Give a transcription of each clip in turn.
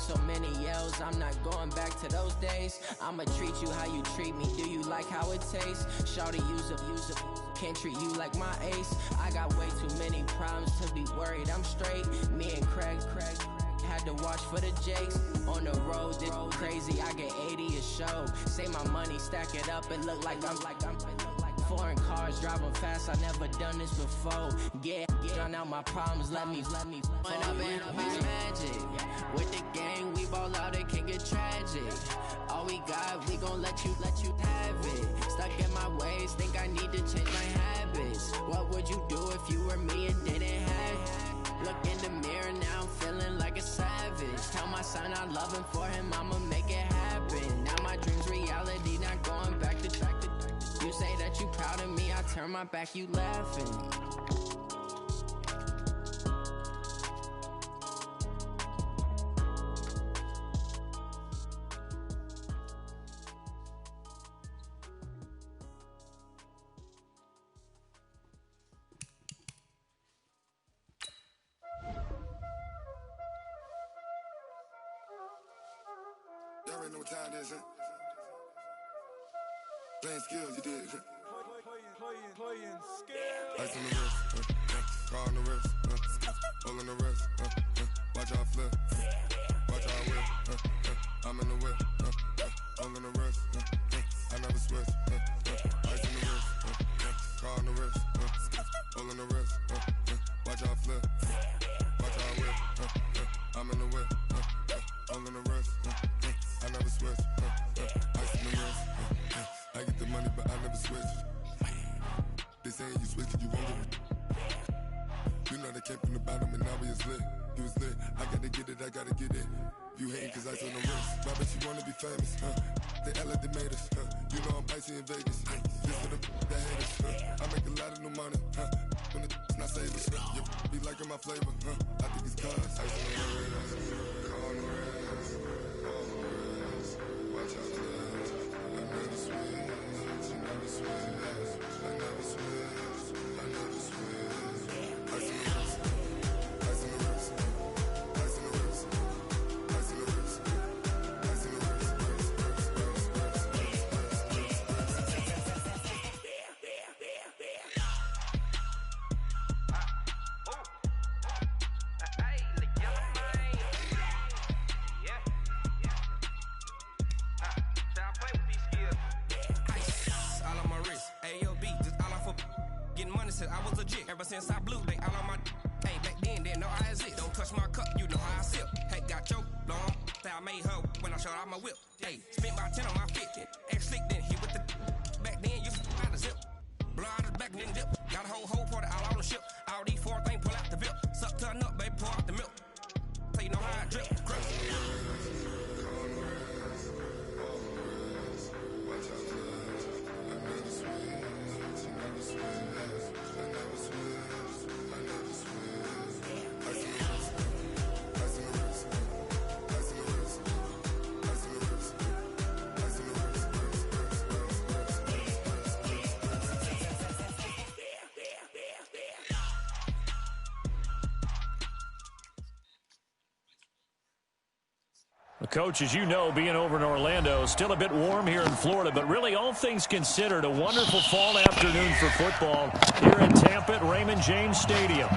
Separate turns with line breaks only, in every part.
so many yells, I'm not going back to those days. I'ma treat you how you treat me, do you like how it tastes? Shawty, use up, can't treat you like my ace. I got way too many problems to be worried, I'm straight. Me and Craig had to watch for the Jakes. On the road, this crazy, I get 80 a show. Say my money, stack it up, it look like I'm foreign cars, driving fast, I never done this before. Yeah, drown out my problems, let me When up and up is magic. With the gang, we ball out, it can get tragic. All we got, we gon' let you have it. Stuck in my ways, think I need to change my habits. What would you do if you were me and didn't have it? Look in the mirror, now I'm feeling like a savage. Tell my son I love him, for him I'ma make it happen. Now my dream's reality, not going back to track. You say that you proud of me, I turn my back, you laughing.
Y'all already know what time it is, huh? Playing skills, you did. Playing skills. Ice on the wrist, car on the wrist, hole in the wrist, watch out flip, watch out whip, I'm in the whip, hole in the wrist, I never switch, ice on the wrist, car on the wrist, hole in the wrist, watch out flip, watch out whip, I'm in the whip, hole in the wrist, I never switch, ice on the wrist. I get the money, but I never switch. They saying you switch and you won't get it. You know they came from the bottom and now we is lit. You was lit, I gotta get it, I gotta get it. You hating cause ice on the wrist. Why bet you wanna be famous, They act like they made us, You know I'm icy in Vegas, This for the haters, I make a lot of new money, When it's not savers, You be liking my flavor, I think it's cause ice on the wrist, car on the wrist, all on the wrist. Watch out for this, I never switch. I never switch. I never switch. I never switch. Ice in the wrist. Ice in the wrist. Ice in the wrist. Ice in the wrist. Ice in the wrist.
I was legit ever since I blew. They all on my hey back then didn't know I exist. Don't touch my cup, you know how I sip. Hey, got choked long. Say I made her when I showed out my whip. Hey, spent my 10 on my fit. Ex slick then hit with the back then you out the zip. Blow out the back and then dip. Got a whole party all on the ship. All these four things pull out the VIP. Suck turn up, baby, pour out the milk. So you know how I drip. Crush.
Coach, as you know, being over in Orlando, still a bit warm here in Florida, but really all things considered, a wonderful fall afternoon for football here in Tampa at Raymond James Stadium.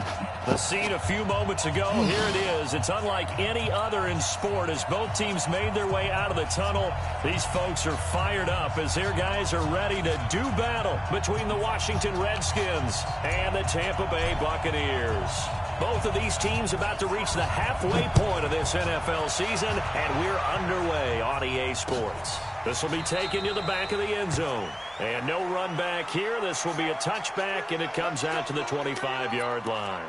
The scene a few moments ago, here it is. It's unlike any other in sport as both teams made their way out of the tunnel. These folks are fired up as their guys are ready to do battle between the Washington Redskins and the Tampa Bay Buccaneers. Both of these teams about to reach the halfway point of this NFL season, and we're underway on EA Sports. This will be taken to the back of the end zone. And no run back here. This will be a touchback, and it comes out to the 25-yard line.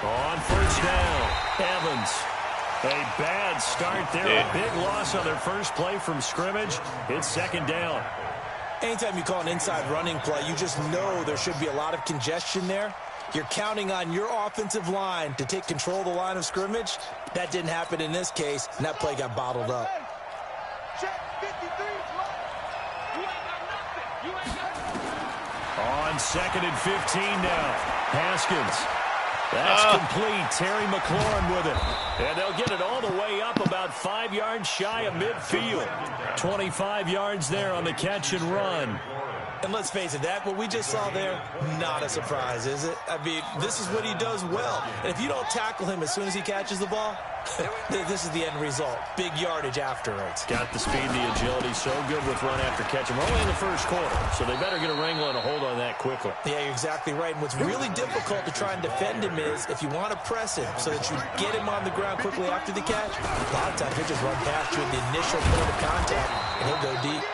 On first down, Evans. A bad start there. A big loss on their first play from scrimmage. It's second down.
Anytime you call an inside running play, you just know there should be a lot of congestion there. You're counting on your offensive line to take control of the line of scrimmage. That didn't happen in this case, and that play got bottled up.
On 2nd and 15 now. Haskins. That's complete. Terry McLaurin with it. And they'll get it all the way up about 5 yards shy of midfield. 25 yards there on the catch and run.
And let's face it, what we just saw there, not a surprise, is it? I mean, this is what he does well. And if you don't tackle him as soon as he catches the ball, this is the end result. Big yardage afterwards.
Got the speed, the agility, so good with run after catch. We're only in the first quarter, so they better get a wrangle and a hold on that quickly.
Yeah, you're exactly right. And what's really difficult to try and defend him is if you want to press him so that you get him on the ground quickly after the catch, a lot of times he'll just run past you at the initial point of contact, and he'll go deep.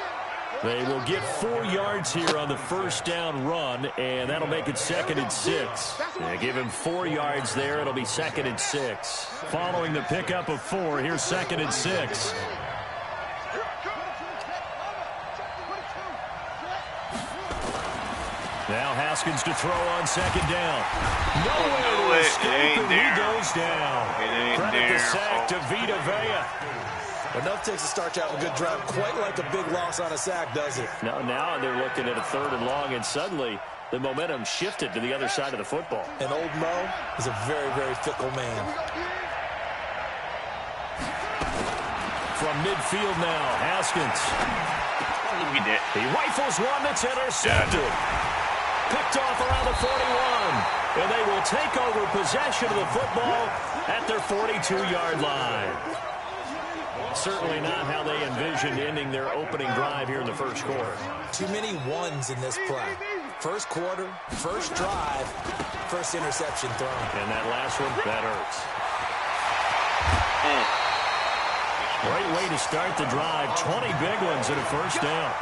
They will get 4 yards here on the first down run, and that'll make it 2nd and 6. They give him 4 yards there. It'll be 2nd and 6. Following the pickup of 4, here's 2nd and 6. Now Haskins to throw on 2nd down. Nowhere to escape, and he goes down. Credit the sack to Vita Vea.
Enough takes to start you out with a good drive. Quite like a big loss on a sack, does it?
Now they're looking at a 3rd and long, and suddenly the momentum shifted to the other side of the football.
And old Mo is a very, very fickle man.
From midfield now, Haskins. He rifles one that's intercepted. Picked off around the 41. And they will take over possession of the football at their 42-yard line. Certainly not how they envisioned ending their opening drive here in the first quarter.
Too many ones in this play. First quarter, first drive, first interception thrown.
And that last one, that hurts. Great way to start the drive. 20 big ones and a first down.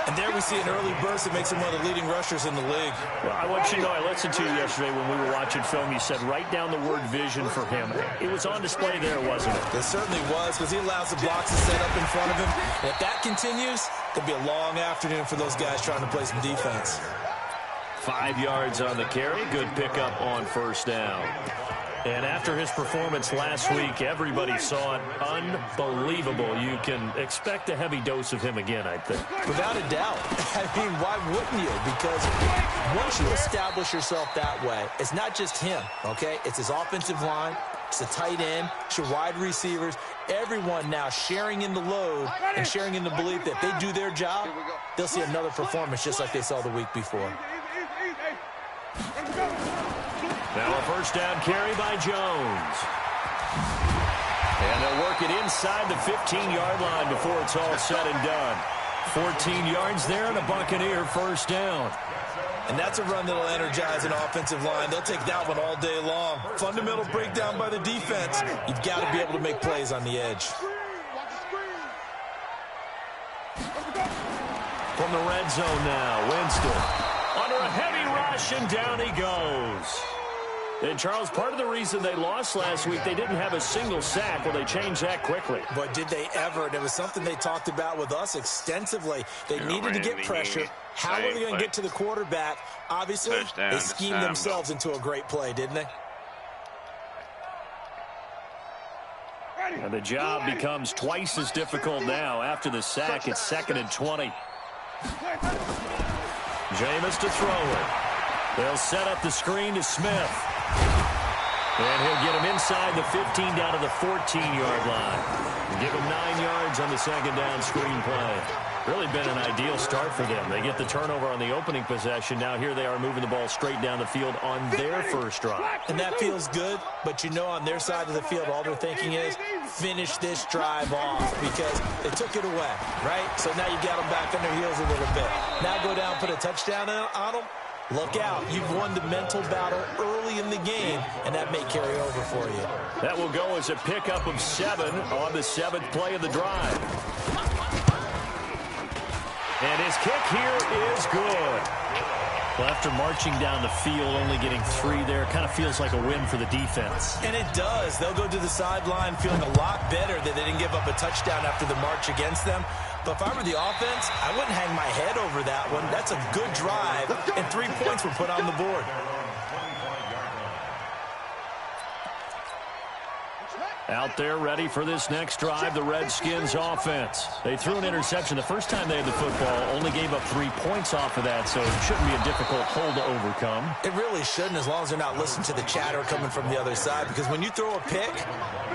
And there we see an early burst that makes him one of the leading rushers in the league.
Well, I want you to know, I listened to you yesterday when we were watching film. You said write down the word vision for him. It was on display there, wasn't it?
It certainly was, because he allows the blocks to set up in front of him. And if that continues, it'll be a long afternoon for those guys trying to play some defense.
5 yards on the carry. Good pickup on first down. And after his performance last week, everybody saw it. Unbelievable. You can expect a heavy dose of him again, I think.
Without a doubt. I mean, why wouldn't you? Because once you establish yourself that way, it's not just him, okay? It's his offensive line. It's the tight end. It's your wide receivers. Everyone now sharing in the load and sharing in the belief that if they do their job, they'll see another performance just like they saw the week before.
Now a first down carry by Jones. And they'll work it inside the 15-yard line before it's all said and done. 14 yards there and a Buccaneer first down.
And that's a run that'll energize an offensive line. They'll take that one all day long. Fundamental breakdown by the defense. You've got to be able to make plays on the edge.
From the red zone now, Winston. Under a heavy rush, and down he goes. And, Charles, part of the reason they lost last week, they didn't have a single sack. Well, they changed that quickly.
But did they ever? And it was something they talked about with us extensively. They needed to get pressure. How are they going to get to the quarterback? Obviously, they schemed themselves into a great play, didn't they?
And the job becomes twice as difficult now. After the sack, it's 2nd and 20. Jameis to throw it. They'll set up the screen to Smith. And he'll get him inside the 15 down to the 14-yard line. Give him 9 yards on the second down screen play. Really been an ideal start for them. They get the turnover on the opening possession. Now here they are moving the ball straight down the field on their first drive.
And that feels good, but you know on their side of the field all they're thinking is finish this drive off because they took it away, right? So now you got them back on their heels a little bit. Now go down, put a touchdown on them. Look out. You've won the mental battle early in the game, and that may carry over for you.
That will go as a pickup of 7 on the 7th play of the drive. And his kick here is good. Well, after marching down the field, only getting 3 there, kind of feels like a win for the defense.
And it does. They'll go to the sideline feeling a lot better that they didn't give up a touchdown after the march against them. But if I were the offense, I wouldn't hang my head over that one. That's a good drive, and 3 points were put on the board.
Out there ready for this next drive, the Redskins offense. They threw an interception the first time they had the football, only gave up 3 points off of that, so it shouldn't be a difficult hole to overcome.
It really shouldn't, as long as they're not listening to the chatter coming from the other side, because when you throw a pick,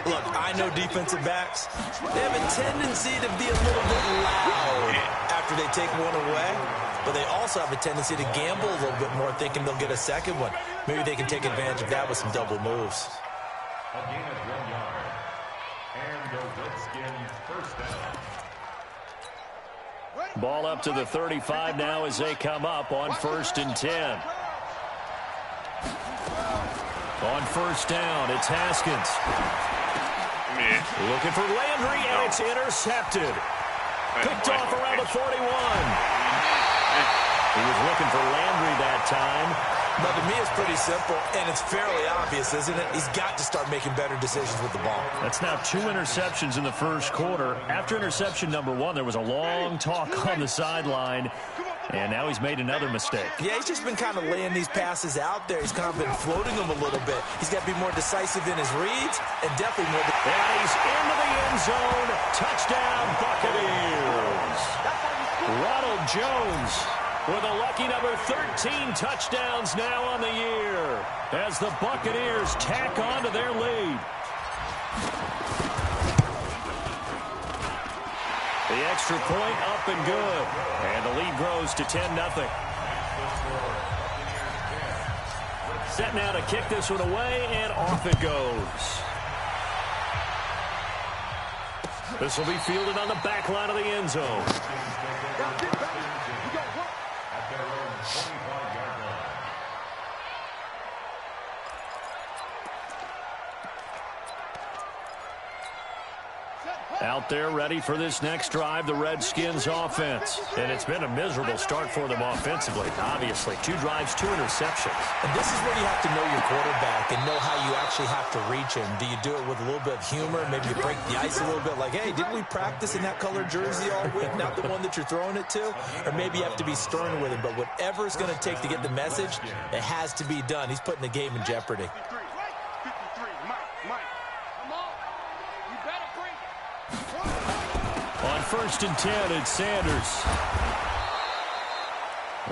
look, I know defensive backs, they have a tendency to be a little bit loud after they take one away, but they also have a tendency to gamble a little bit more, thinking they'll get a second one. Maybe they can take advantage of that with some double moves.
A gain of 1 yard. And the Redskins first down.
Ball up to the 35 now as they come up on 1st and 10. On 1st down, it's Haskins. Looking for Landry, and it's intercepted. Picked off around the 41. He was looking for Landry that time.
But to me, it's pretty simple, and it's fairly obvious, isn't it? He's got to start making better decisions with the ball.
That's now 2 interceptions in the first quarter. After interception number 1, there was a long talk on the sideline, and now he's made another mistake.
Yeah, he's just been kind of laying these passes out there. He's kind of been floating them a little bit. He's got to be more decisive in his reads, and definitely more.
And he's into the end zone. Touchdown, Buccaneers. Ronald Jones with a lucky number 13 touchdowns now on the year as the Buccaneers tack on to their lead. The extra point up and good. And the lead grows to 10-0. Set now to kick this one away, and off it goes. This will be fielded on the back line of the end zone. Out there ready for this next drive, the Redskins offense. And it's been a miserable start for them offensively, obviously. 2 drives, 2 interceptions.
And this is where you have to know your quarterback and know how you actually have to reach him. Do you do it with a little bit of humor? Maybe you break the ice a little bit, like, hey, didn't we practice in that colored jersey all week, not the one that you're throwing it to? Or maybe you have to be stern with him. But whatever it's going to take to get the message, it has to be done. He's putting the game in jeopardy.
On 1st and 10, it's Sanders.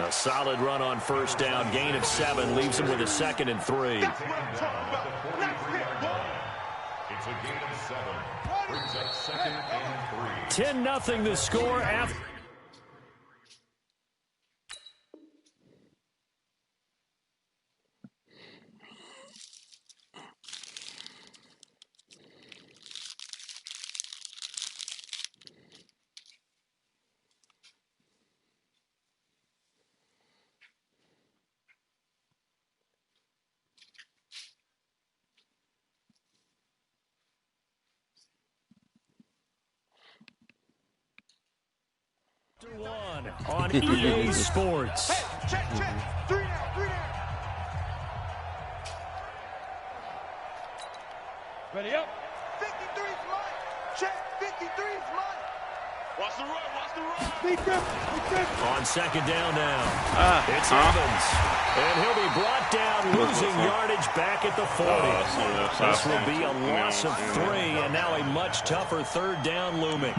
A solid run on 1st down. Gain of 7 leaves him with a 2nd and 3.
It's a gain of 7. Brings up 2nd and 3.
10-0 the score after. On EA Sports.
Hey, check. 3 down. Ready up. 53's mine. Check. 53's mine. Watch the run.
On 2nd down now. It's Evans. And he'll be brought down, losing yardage back at the 40. This will be a loss of 3, and now a much tougher 3rd down looming.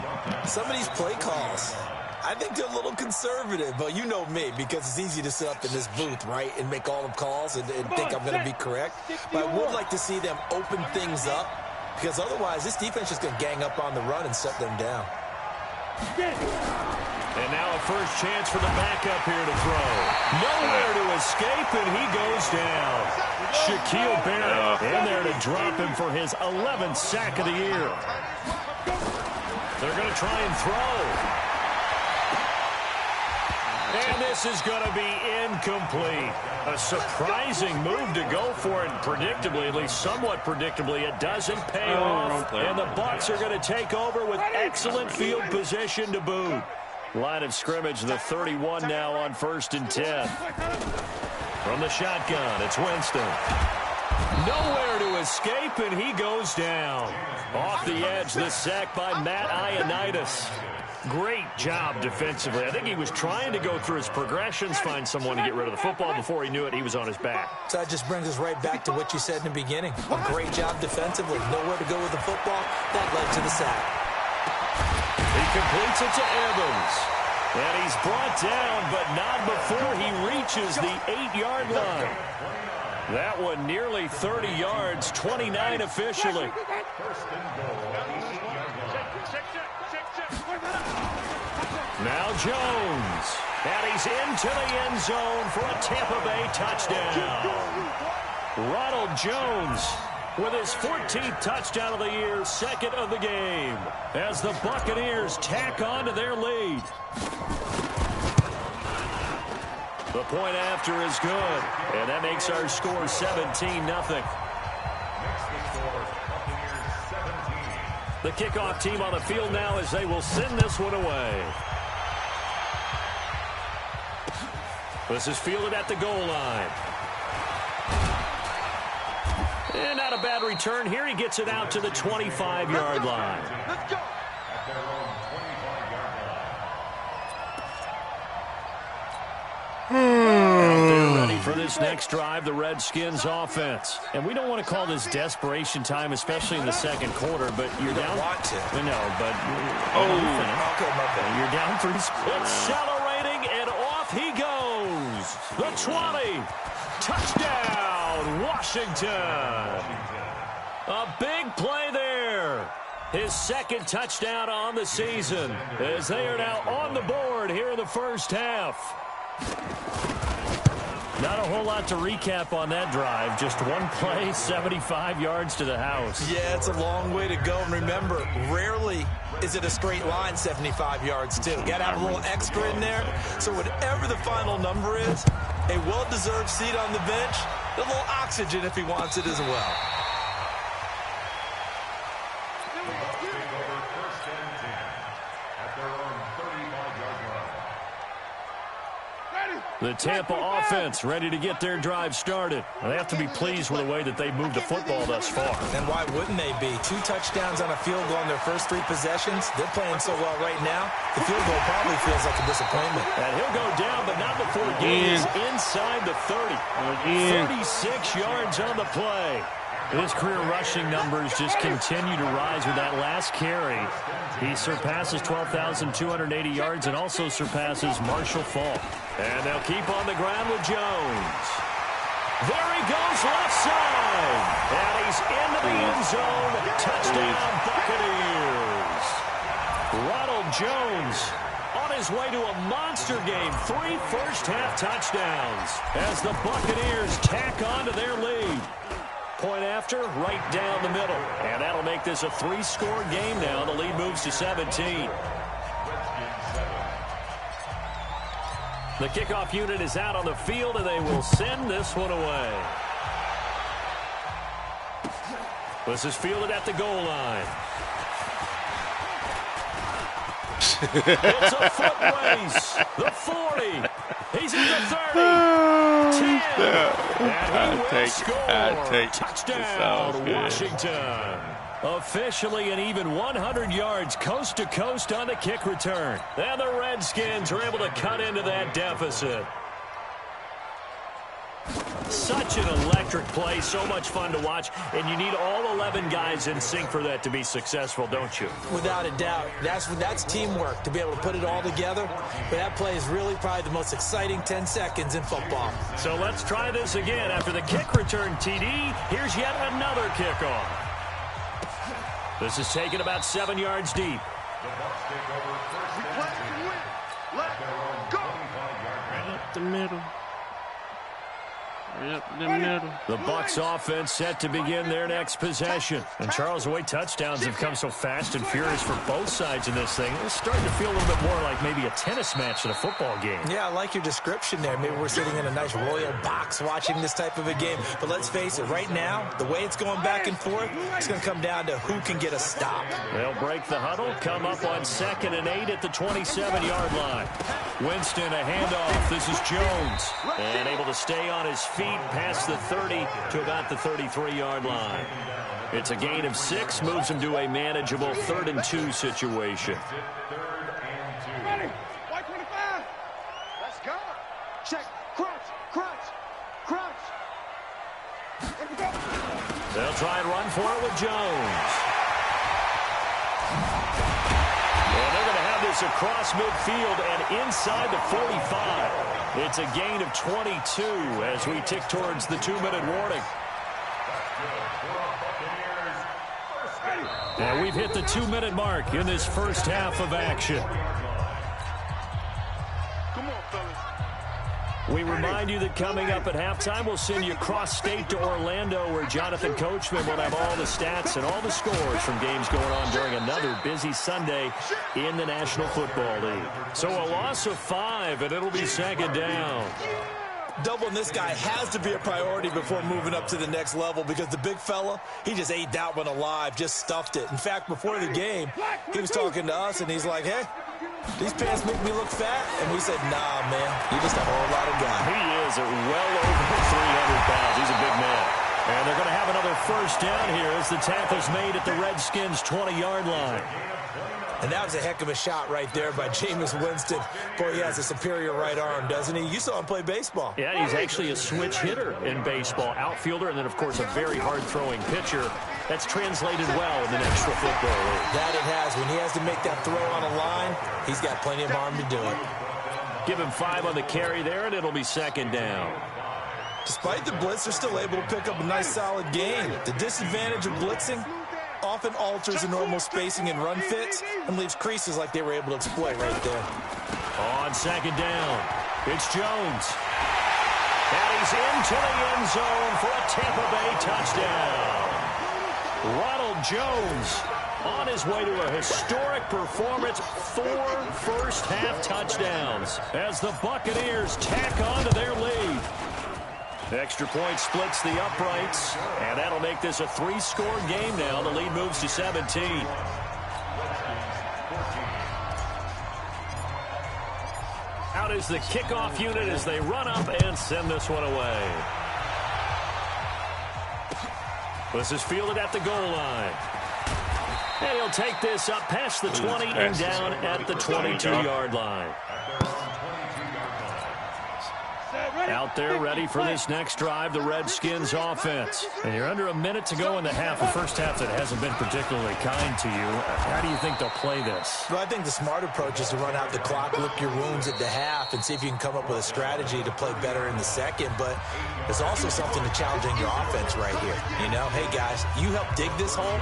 Some of these play calls, I think they're a little conservative, but you know me, because it's easy to sit up in this booth, right, and make all the calls and think I'm going to be correct. But I would like to see them open things up, because otherwise this defense is going to gang up on the run and shut them down.
And now a first chance for the backup here to throw. Nowhere to escape, and he goes down. Shaquille Barrett in there to drop him for his 11th sack of the year. They're going to try and throw. And this is going to be incomplete. A surprising move to go for it. Predictably, at least somewhat predictably, it doesn't pay off. And the Bucs are going to take over with excellent field position to boot. Line of scrimmage, the 31 now on 1st and 10. From the shotgun, it's Winston. Nowhere to escape, and he goes down. Off the edge, the sack by Matt Ioannidis. Great job defensively. I think he was trying to go through his progressions, find someone to get rid of the football. Before he knew it, he was on his back.
So that just brings us right back to what you said in the beginning. A great job defensively. Nowhere to go with the football. That led to the sack.
He completes it to Evans. And he's brought down, but not before he reaches the 8-yard line. That one nearly 30 yards, 29 officially. Now Jones. And he's into the end zone for a Tampa Bay touchdown. Ronald Jones with his 14th touchdown of the year, second of the game, as the Buccaneers tack on to their lead. The point after is good, and that makes our score 17-0. The kickoff team on the field now as they will send this one away. This is fielded at the goal line. And not a bad return here. He gets it out to the 25-yard line.
Let's go.
They're ready for this next drive, the Redskins offense. And we don't want to call this desperation time, especially in the second quarter, but you're down.
Want to.
No, but
Okay, my bad.
you're down 3 scores. Accelerating, and off he goes. The 20. Touchdown, Washington. A big play there. His second touchdown on the season, as they are now on the board here in the first half. Not a whole lot to recap on that drive. Just one play, 75 yards to the house.
Yeah, it's a long way to go. And remember, rarely is it a straight line 75 yards, too. Got to have a little extra in there. So whatever the final number is, a well-deserved seat on the bench, a little oxygen if he wants it as well.
The Tampa offense ready to get their drive started. They have to be pleased with the way that they moved the football thus far.
And why wouldn't they be? 2 touchdowns on a field goal in their first 3 possessions. They're playing so well right now, the field goal probably feels like a disappointment.
And he'll go down, but not before he is inside the 30. 36 yards on the play. His career rushing numbers just continue to rise with that last carry. He surpasses 12,280 yards and also surpasses Marshall Faulk. And they'll keep on the ground with Jones. There he goes left side. And he's into the end zone. Touchdown, Buccaneers. Ronald Jones on his way to a monster game. 3 first-half touchdowns as the Buccaneers tack on to their lead. Point after, right down the middle. And that'll make this a 3-score game now. The lead moves to 17. The kickoff unit is out on the field, and they will send this one away. This is fielded at the goal line. It's a foot race. The 40. He's in the 30. 10. And he will score. Touchdown, Washington. Officially an even 100 yards coast to coast on the kick return. And the Redskins are able to cut into that deficit. Such an electric play, so much fun to watch, and you need all 11 guys in sync for that to be successful, don't you?
Without a doubt. That's teamwork, to be able to put it all together. But that play is really probably the most exciting 10 seconds in football.
So let's try this again. After the kick return, TD, here's yet another kickoff. This is taken about 7 yards deep.
Let's go.
Right up the middle.
The Bucs offense set to begin their next possession. And Charles, the way touchdowns have come so fast and furious for both sides in this thing, it's starting to feel a little bit more like maybe a tennis match than a football game.
Yeah, I like your description there. Maybe we're sitting in a nice royal box watching this type of a game. But let's face it, right now, the way it's going back and forth, it's going to come down to who can get a stop.
They'll break the huddle, come up on 2nd and 8 at the 27-yard line. Winston, a handoff. This is Jones. And able to stay on his feet past the 30 to about the 33-yard line. It's a gain of 6, moves him to a manageable 3rd and 2 situation.
Ready? White 25. Let's go. Check. Crunch. Crunch. Crunch. Here we go.
They'll try and run for it with Jones. Well, they're going to have this across midfield and inside the 45. It's a gain of 22 as we tick towards the 2-minute warning. And we've hit the 2-minute mark in this first half of action.
Come on, fellas.
We remind you that coming up at halftime, we'll send you cross-state to Orlando, where Jonathan Coachman will have all the stats and all the scores from games going on during another busy Sunday in the National Football League. So a loss of 5, and it'll be 2nd down.
Doubling this guy has to be a priority before moving up to the next level, because the big fella, he just ate that one alive, just stuffed it. In fact, before the game, he was talking to us, and he's like, hey, these pants make me look fat. And we said, nah, man, you just a whole lot of guy.
He is well over 300 pounds. He's a big man. And they're going to have another first down here as the tackle's made at the Redskins' 20-yard line.
And that was a heck of a shot right there by Jameis Winston. Boy, he has a superior right arm, doesn't he? You saw him play baseball.
Yeah, he's actually a switch hitter in baseball. Outfielder, and then, of course, a very hard-throwing pitcher. That's translated well in the National Football League.
That it has. When he has to make that throw on a line, he's got plenty of arm to do it.
Give him 5 on the carry there, and it'll be 2nd down.
Despite the blitz, they're still able to pick up a nice, solid gain. The disadvantage of blitzing often alters the normal spacing and run fits and leaves creases like they were able to exploit right there.
On 2nd down, it's Jones. And he's into the end zone for a Tampa Bay touchdown. Ronald Jones on his way to a historic performance, 4 first-half touchdowns as the Buccaneers tack on to their lead. Extra point splits the uprights, and that'll make this a 3-score game now. The lead moves to 17. Out is the kickoff unit as they run up and send this one away. This is fielded at the goal line. And he'll take this up past the 20 and down at the 22-yard line. Out there ready for this next drive, the Redskins offense. And you're under a minute to go in the half, a first half that hasn't been particularly kind to you. How do you think they'll play this?
Well, I think the smart approach is to run out the clock, lick your wounds at the half, and see if you can come up with a strategy to play better in the second. But there's also something to challenging your offense right here. You know, hey, guys, you help dig this hole.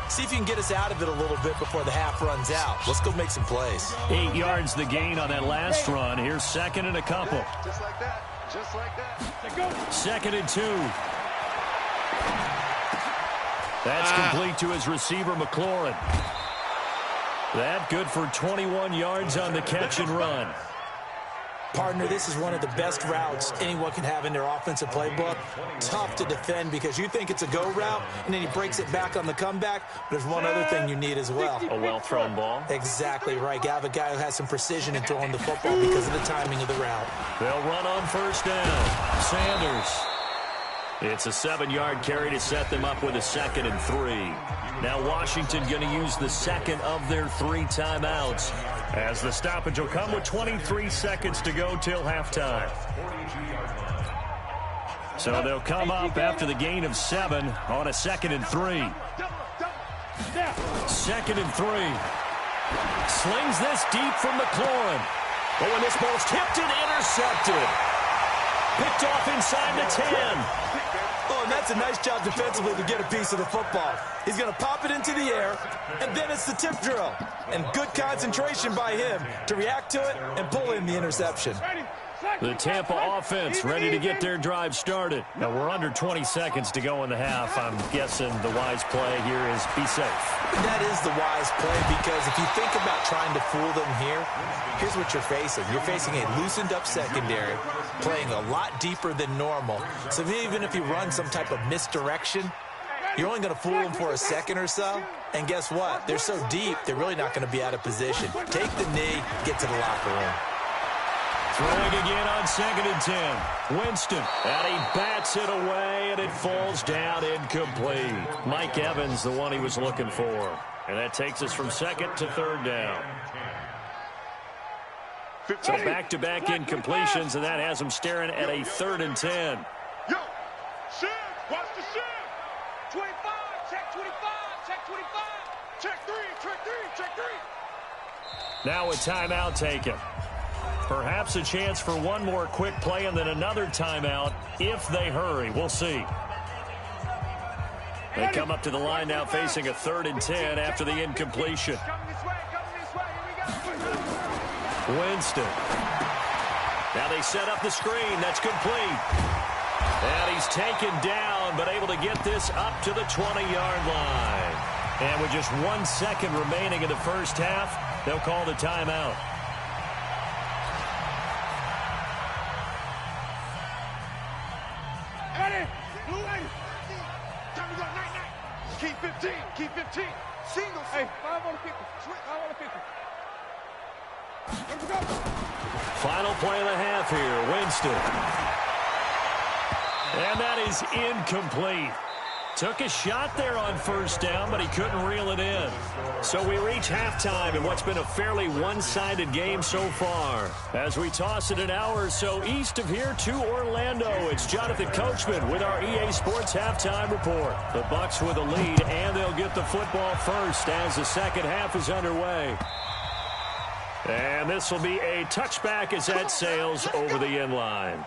See if you can get us out of it a little bit before the half runs out. Let's go make some plays.
8 yards the gain on that last run. Here's 2nd and a couple.
Just like that. Just like that.
2nd and 2. That's complete to his receiver, McLaurin. That good for 21 yards on the catch and run.
Partner, this is one of the best routes anyone can have in their offensive playbook. Tough to defend because you think it's a go route, and then he breaks it back on the comeback. But there's one other thing you need as well.
A well-thrown ball.
Exactly right. You have a guy who has some precision in throwing the football because of the timing of the route.
They'll run on first down. Sanders. It's a 7-yard carry to set them up with a 2nd and 3. Now Washington going to use the second of their 3 timeouts, as the stoppage will come with 23 seconds to go till halftime. So they'll come up after the gain of 7 on a 2nd and 3. 2nd and 3. Slings this deep from McLaurin. But when this ball's tipped and intercepted. Picked off inside the 10.
Oh, and that's a nice job defensively to get a piece of the football. He's going to pop it into the air, and then it's the tip drill. And good concentration by him to react to it and pull in the interception.
The Tampa offense ready to get their drive started. Now, we're under 20 seconds to go in the half. I'm guessing the wise play here is be safe.
That is the wise play, because if you think about trying to fool them here, here's what you're facing. You're facing a loosened-up secondary, playing a lot deeper than normal. So even if you run some type of misdirection, you're only going to fool them for a second or so. And guess what? They're so deep, they're really not going to be out of position. Take the knee, get to the locker room.
Throwing again on 2nd and 10. Winston, and he bats it away, and it falls down incomplete. Mike Evans, the one he was looking for. And that takes us from 2nd to 3rd down. So back-to-back incompletions, and that has him staring at a 3rd and 10.
Yo, shift, watch the shift. 25, check 25, check 25. Check 3, check 3, check 3.
Now a timeout taken. Perhaps a chance for one more quick play and then another timeout if they hurry. We'll see. They come up to the line now facing a 3rd and 10 after the incompletion. Winston. Now they set up the screen. That's complete. And he's taken down, but able to get this up to the 20-yard line. And with just 1 second remaining in the first half, they'll call the timeout.
Keep 15, keep 15. Singles. Hey, 5 on the 50. 5 on the 50. Let's go.
Final play of the half here, Winston. And that is incomplete. Took a shot there on 1st down, but he couldn't reel it in. So we reach halftime in what's been a fairly one-sided game so far. As we toss it an hour or so east of here to Orlando, it's Jonathan Coachman with our EA Sports Halftime Report. The Bucs with a lead, and they'll get the football first as the second half is underway. And this will be a touchback as that sails over the end line.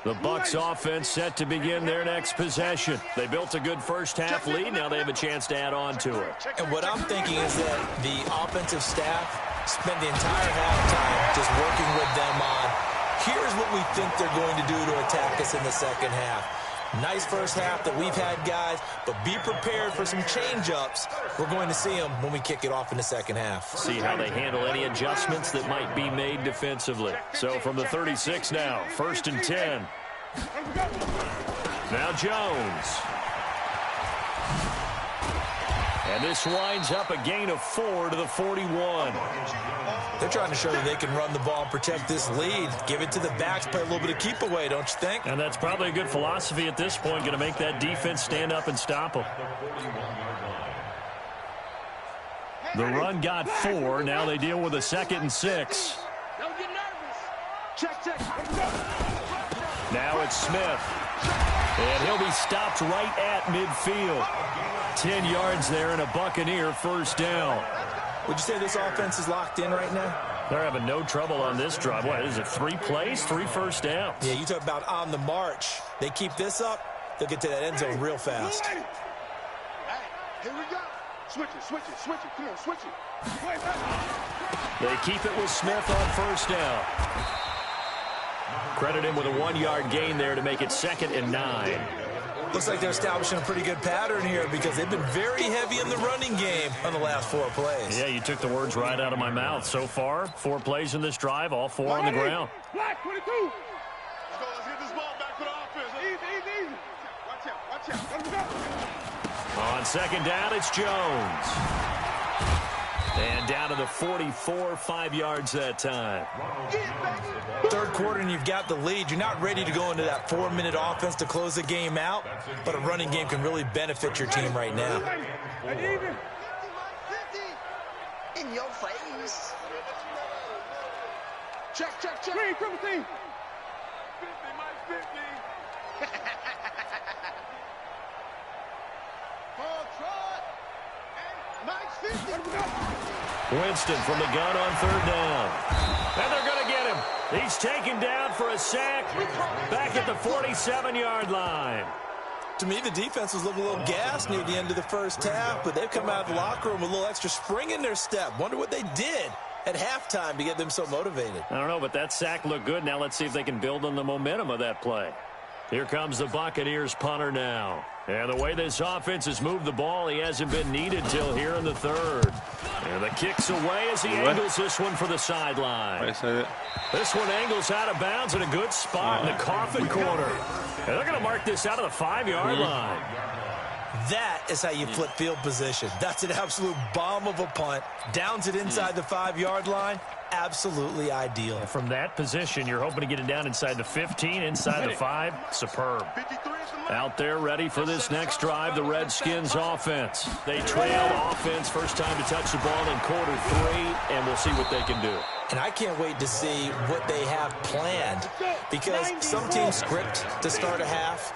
The Bucs offense set to begin their next possession. They built a good first half lead. Now they have a chance to add on to it.
And what I'm thinking is that the offensive staff spent the entire halftime just working with them on, here's what we think they're going to do to attack us in the second half. Nice first half that we've had, guys, but be prepared for some change-ups. We're going to see them when we kick it off in the second half.
See how they handle any adjustments that might be made defensively. So from the 36 now, 1st and 10. Now Jones. And this winds up a gain of 4 to the 41.
They're trying to show that they can run the ball and protect this lead. Give it to the backs, play a little bit of keep away, don't you think?
And that's probably a good philosophy at this point, going to make that defense stand up and stop them. The run got 4. Now they deal with a 2nd and 6.
Don't get nervous. Check.
Now it's Smith. And he'll be stopped right at midfield. 10 yards there and a Buccaneer first down.
Would you say this offense is locked in right now?
They're having no trouble on this drive. What is it, 3 plays, 3 first downs?
Yeah, you talk about on the march. They keep this up, they'll get to that end zone real fast.
Hey, here we go. Switch it. Come on, switch it.
They keep it with Smith on first down. Credit him with a 1-yard gain there to make it 2nd and 9.
Looks like they're establishing a pretty good pattern here because they've been very heavy in the running game on the last 4 plays.
Yeah, you took the words right out of my mouth. So far, 4 plays in this drive, all 4 on the ground.
Black 22. Let's get this ball back for the offense. Easy. Watch out. Let's go.
On 2nd down, it's Jones. And down to the 44, 5 yards that time.
Third quarter and you've got the lead. You're not ready to go into that 4-minute offense to close the game out, but a running game can really benefit your team right now.
in your face.
Check. Green, triple team. 50, Mike, 50. Ball trot. Mike 50.
Winston from the gun on third down. And they're going to get him. He's taken down for a sack back at the 47-yard line.
To me, the defense was looking a little gassed near the end of the first half, but they've come out of the locker room with a little extra spring in their step. Wonder what they did at halftime to get them so motivated.
I don't know, but that sack looked good. Now let's see if they can build on the momentum of that play. Here comes the Buccaneers punter now. And the way this offense has moved the ball, he hasn't been needed till here in the third. And the kick's away as he angles this one for the sideline. This one angles out of bounds in a good spot in the coffin corner. And they're going to mark this out of the 5-yard line.
That is how you flip field position. That's an absolute bomb of a punt. Downs it inside the 5-yard line. Absolutely ideal.
From that position, you're hoping to get it down inside the 15, inside the 5. Superb. Out there ready for this next drive, the Redskins offense. They trailed offense first time to touch the ball in quarter 3, and we'll see what they can do.
And I can't wait to see what they have planned, because some teams script to start a half.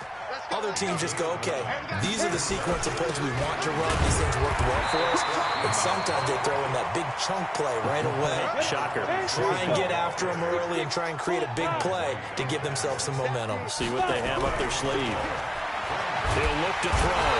Other teams just go, okay, these are the sequence of plays we want to run. These things worked well for us. And sometimes they throw in that big chunk play right away.
Shocker.
Try and get after them early and try and create a big play to give themselves some momentum.
See what they have up their sleeve. He'll look to throw.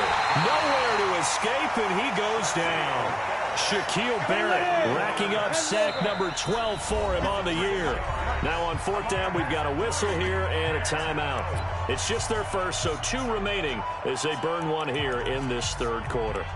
Nowhere to escape, and he goes down. Shaquille Barrett racking up sack number 12 for him on the year. Now on fourth down, we've got a whistle here and a timeout. It's just their first, so 2 remaining as they burn one here in this third quarter.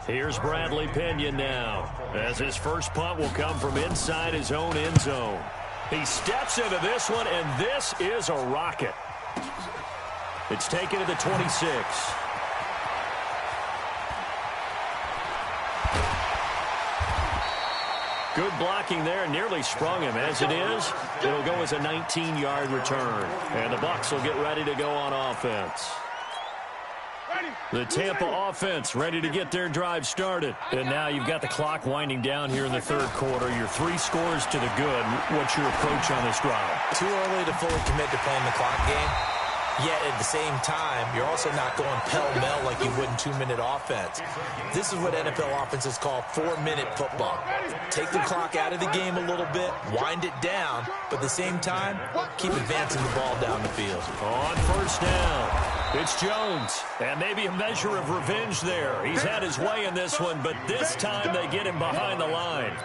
Here's Bradley Pinion now, as his first punt will come from inside his own end zone. He steps into this one, and this is a rocket. It's taken to the 26. Good blocking there, nearly sprung him. As it is, it'll go as a 19-yard return. And the Bucs will get ready to go on offense. The Tampa offense ready to get their drive started. And now you've got the clock winding down here in the third quarter. Your 3 scores to the good. What's your approach on this drive?
Too early to fully commit to playing the clock game. Yet at the same time, you're also not going pell-mell like you would in 2-minute offense. This is what NFL offenses call 4-minute football. Take the clock out of the game a little bit, wind it down, but at the same time, keep advancing the ball down the field.
On first down, it's Jones, and maybe a measure of revenge there. He's had his way in this one, but this time they get him behind the line.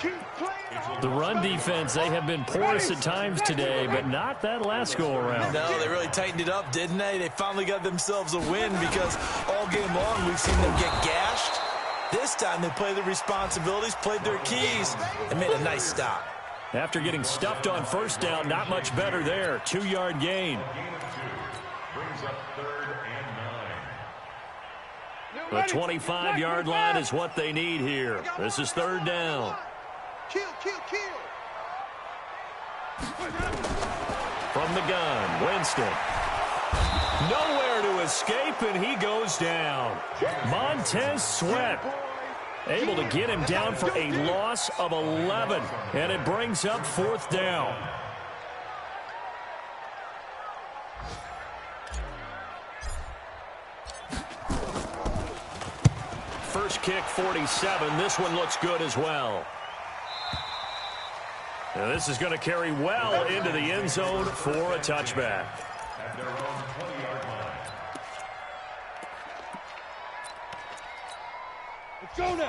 The run defense, they have been porous at times today, but not that last go-around.
No, they really tightened it up, didn't they? They finally got themselves a win because all game long we've seen them get gashed. This time they played the responsibilities, played their keys, and made a nice stop.
After getting stuffed on first down, not much better there. 2-yard gain.
Brings up 3rd and 9.
The 25-yard line is what they need here. This is 3rd down.
Kill.
From the gun, Winston. Nowhere to escape, and he goes down. Montez Sweat able to get him down for a loss of 11, and it brings up 4th down. First kick, 47. This one looks good as well. Now this is going to carry well into the end zone for a touchback.
At their own 20-yard line.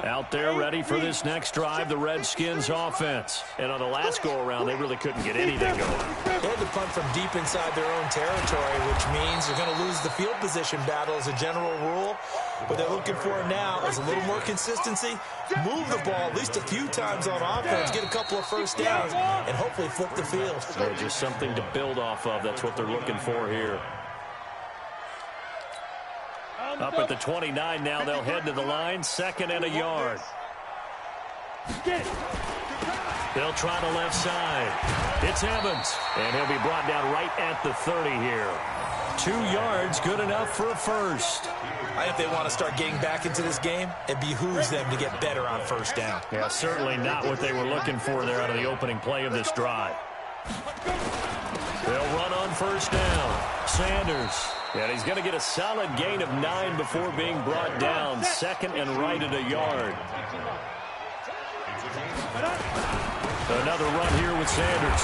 Out there ready for this next drive, the Redskins offense. And on the last go-around, they really couldn't get anything going.
They had to punt from deep inside their own territory, which means they're going to lose the field position battle as a general rule. What they're looking for now is a little more consistency, move the ball at least a few times on offense, get a couple of first downs, and hopefully flip the field.
So just something to build off of. That's what they're looking for here. Up at the 29 now, they'll head to the line, 2nd and a yard. They'll try the left side. It's Evans, and he'll be brought down right at the 30 here. 2 yards, good enough for a first.
I think they want to start getting back into this game. It behooves them to get better on first down.
Yeah, certainly not what they were looking for there out of the opening play of this drive. They'll run on first down. Sanders. And he's going to get a solid gain of 9 before being brought down. 2nd and right at a yard. Another run here with Sanders.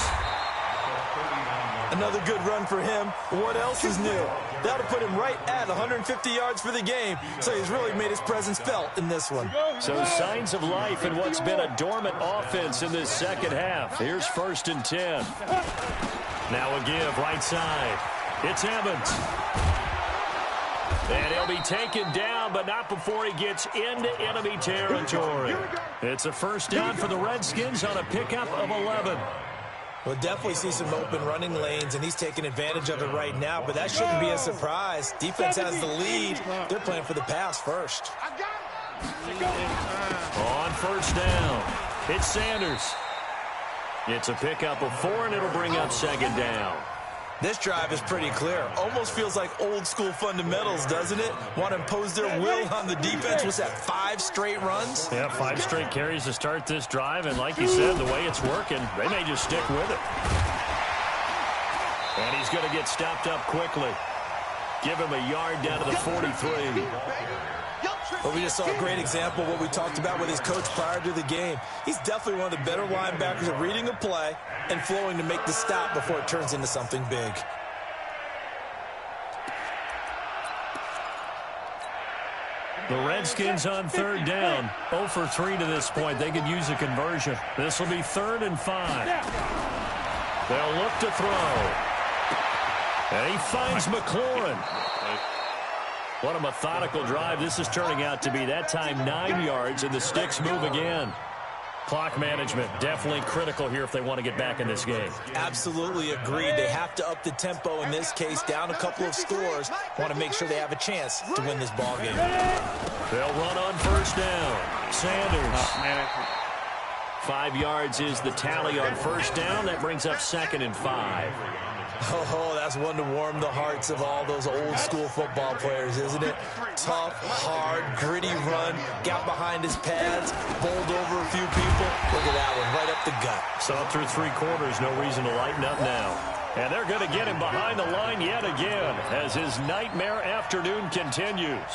Another good run for him. What else is new? That'll put him right at 150 yards for the game. So he's really made his presence felt in this one.
So signs of life in what's been a dormant offense in this second half. Here's 1st and 10. Now a give right side. It's Evans. And he'll be taken down, but not before he gets into enemy territory. It's a first down for the Redskins on a pickup of 11.
We'll definitely see some open running lanes, and he's taking advantage of it right now, but that shouldn't be a surprise. Defense has the lead. They're playing for the pass first.
On first down, it's Sanders. It's a pickup of 4, and it'll bring up 2nd down.
This drive is pretty clear. Almost feels like old-school fundamentals, doesn't it? Want to impose their will on the defense. What's that, 5 straight runs?
Yeah, 5 straight carries to start this drive, and like you said, the way it's working, they may just stick with it. And he's going to get stopped up quickly. Give him a yard down to the 43.
Well, we just saw a great example of what we talked about with his coach prior to the game. He's definitely one of the better linebackers at reading a play and flowing to make the stop before it turns into something big.
The Redskins on 3rd down. 0 for 3 to this point. They could use a conversion. This will be 3rd and 5. They'll look to throw. And he finds McLaurin. What a methodical drive this is turning out to be. That time 9 yards, and the sticks move again. Clock management definitely critical here if they want to get back in this game.
Absolutely agreed. They have to up the tempo in this case, down a couple of scores. Want to make sure they have a chance to win this ball game.
They'll run on first down. Sanders. 5 yards is the tally on first down. That brings up 2nd and 5.
Oh, that's one to warm the hearts of all those old-school football players, isn't it? Tough, hard, gritty run, got behind his pads, bowled over a few people. Look at that one, right up the gut.
Saw through 3 quarters, no reason to lighten up now. And they're going to get him behind the line yet again as his nightmare afternoon continues.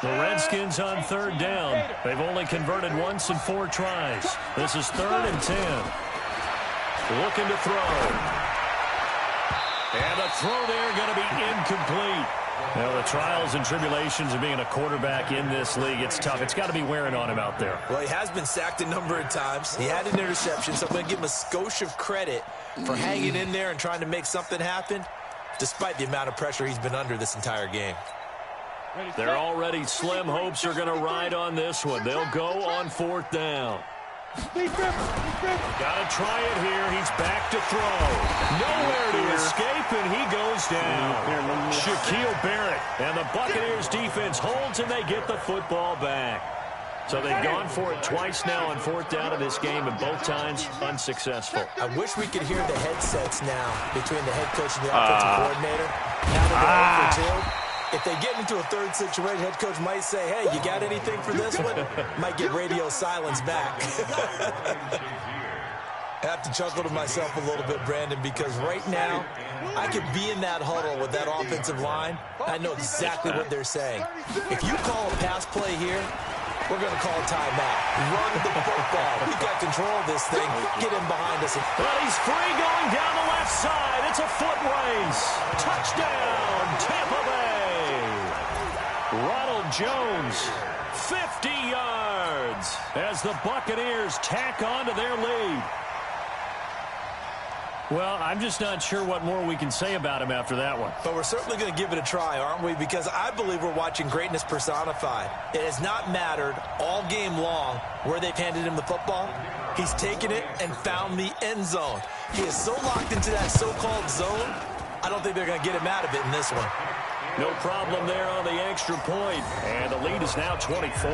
The Redskins on 3rd down. They've only converted once in 4 tries. This is 3rd and 10. Looking to throw. And a throw there going to be incomplete. Now, the trials and tribulations of being a quarterback in this league, it's tough. It's got to be wearing on him out there.
Well, he has been sacked a number of times. He had an interception, so I'm going to give him a skosh of credit for hanging in there and trying to make something happen, despite the amount of pressure he's been under this entire game.
Their already slim hopes are going to ride on this one. They'll go on 4th down. Got to try it here. He's back to throw. Nowhere to escape, and he goes down. Shaquille Barrett, and the Buccaneers defense holds, and they get the football back. So they've gone for it twice now on 4th down in this game, and both times unsuccessful.
I wish we could hear the headsets now between the head coach and the offensive coordinator. Now that they're 0 for 2. If they get into a 3rd situation, head coach might say, hey, you got anything for this one? Might get radio silence back. I have to chuckle to myself a little bit, Brandon, because right now, I could be in that huddle with that offensive line. I know exactly what they're saying. If you call a pass play here, we're going to call a timeout. Run the football. We've got control of this thing. Get him behind us.
Well, he's free going down the left side. It's a foot race. Touchdown, Tampa Bay. Ronald Jones, 50 yards as the Buccaneers tack on to their lead. Well, I'm just not sure what more we can say about him after that one.
But we're certainly going to give it a try, aren't we? Because I believe we're watching greatness personified. It has not mattered all game long where they've handed him the football. He's taken it and found the end zone. He is so locked into that so-called zone, I don't think they're going to get him out of it in this one.
No problem there on the extra point. And the lead is now 24.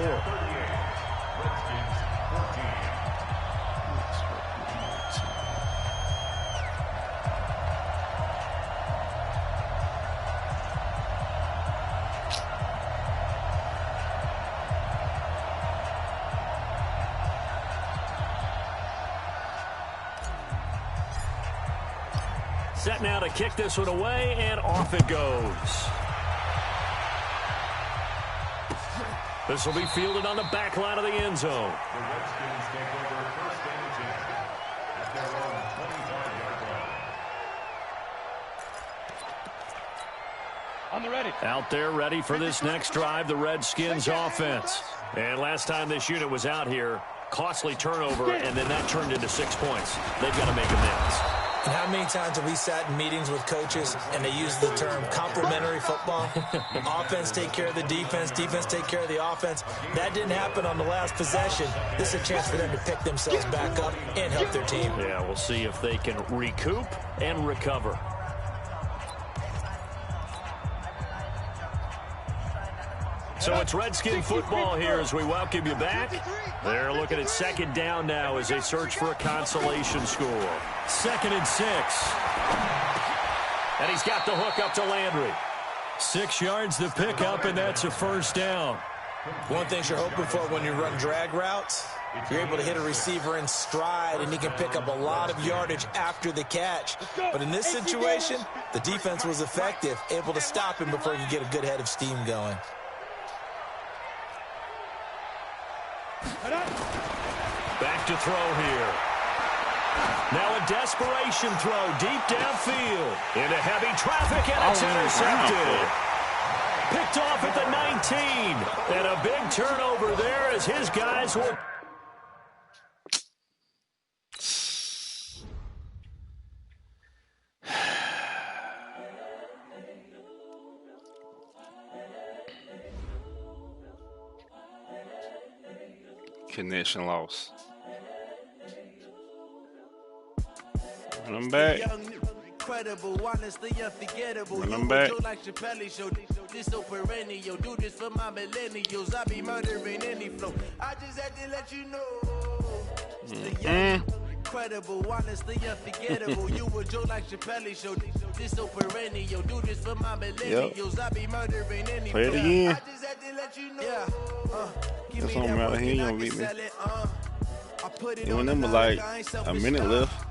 Set now to kick this one away, and off it goes. This will be fielded on the back line of the end zone.
The Redskins take over first and 10 at their own 25-yard line.
On the ready.
Out there ready for this next drive, the Redskins offense. And last time this unit was out here, costly turnover, and then that turned into 6 points. They've got to make amends.
And how many times have we sat in meetings with coaches and they use the term complementary football? Offense take care of the defense, defense take care of the offense. That didn't happen on the last possession. This is a chance for them to pick themselves back up and help their team.
Yeah, we'll see if they can recoup and recover. So it's Redskin football here as we welcome you back. They're looking at second down now as they search for a consolation score. 2nd and 6. And he's got the hook up to Landry. 6 yards to pick up, and that's a first down.
One thing you're hoping for when you run drag routes, you're able to hit a receiver in stride, and he can pick up a lot of yardage after the catch. But in this situation, the defense was effective, able to stop him before he could get a good head of steam going.
Back to throw here. Now a desperation throw deep downfield. Into heavy traffic, and it's intercepted. Picked off at the 19. And a big turnover there as his guys will...
Connection loss. Run them back. Run them back.
This so perennial, do this for my millennials. I be murdering any flow. I just had to let you know. Incredible, honestly unforgettable. You were Joe like Chappelle show. This so perennial, do this for my millennials. I be murdering any
Play it again.
I just had to let you know. Yeah.
That's on matter. He ain't gonna beat me. Even them was like a minute left.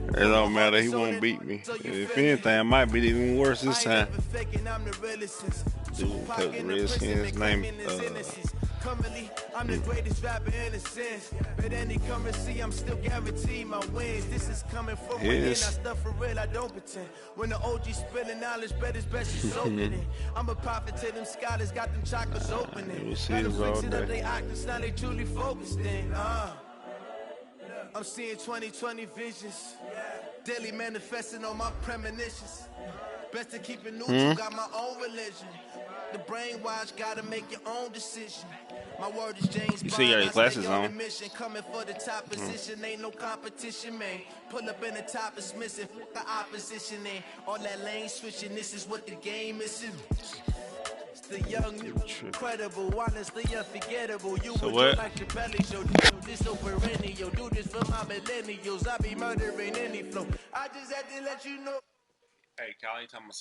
It don't matter. He won't beat me. If anything, it might be even worse this time. Dude, took the Redskins' name.
I'm the greatest rapper in a sense. But any currency, I'm still guaranteed my wins. This is coming from within. I stuff for real, I don't pretend. When the OG spilling knowledge, bet it's best you soak it in. I'm a prophet to them scholars, got them chakras opening. Got them fixing up they octaves, now they truly focused in. I'm seeing 2020 visions. Daily manifesting on my premonitions. Best to keep it neutral, got my own religion. The brainwash, gotta make your own decision. My word is James.
You see, you got your glasses on.
Coming for the top position, ain't no competition, man. Pull up in the top is missing, fuck the opposition, and all that lane switching. This is what the game is. It's the young, incredible, honestly unforgettable. You
so what?
Like your belly show. This so perennial, do this for my millennials. I be murdering any flow. I just had to let you know.
Hey, Kyle, you talking about